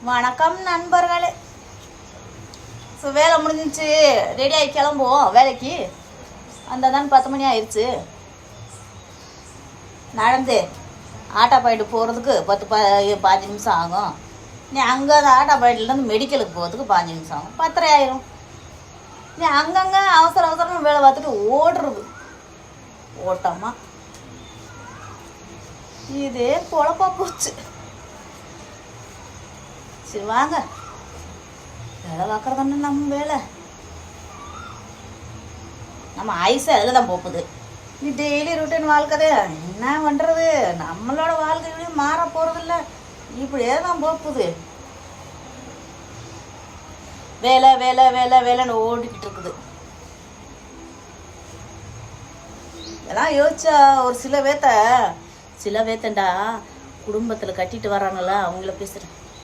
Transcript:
வணக்கம் நண்பர்களே. ஸோ வேலை முடிஞ்சிச்சு, ரெடி ஆகி கிளம்புவோம் வேலைக்கு. அந்த தான் 10 மணி ஆயிடுச்சு. நடந்து ஆட்டோ பாயிண்ட் போகிறதுக்கு 5 நிமிஷம் ஆகும். நீ அங்கே அந்த ஆட்டோ பாயிண்ட்லேருந்து மெடிக்கலுக்கு போகிறதுக்கு 5 நிமிஷம் ஆகும். 10:30 ஆயிரும். நீ அங்கங்கே அவசர அவசரமாக வேலை பார்த்துட்டு ஓடுறது ஓட்டமா இதே பொழப்பா போச்சு. சரி வாங்க, வேலை பார்க்குறதுன்னு நம்ம வேலை, நம்ம ஆயுசு அதில் தான் போகுது. நீ டெய்லி ருட்டீன் வாழ்க்கதே என்ன பண்ணுறது, நம்மளோட வாழ்க்கையும் மாற போகிறதில்ல, இப்படியே தான் போகுது. வேலை வேலை வேலை வேலைன்னு ஓடிக்கிட்டு இருக்குது. இதெல்லாம் யோசிச்சா ஒரு சில பேத்தண்டா குடும்பத்தில் கட்டிட்டு வராங்களா அவங்கள பேசுகிறேன்.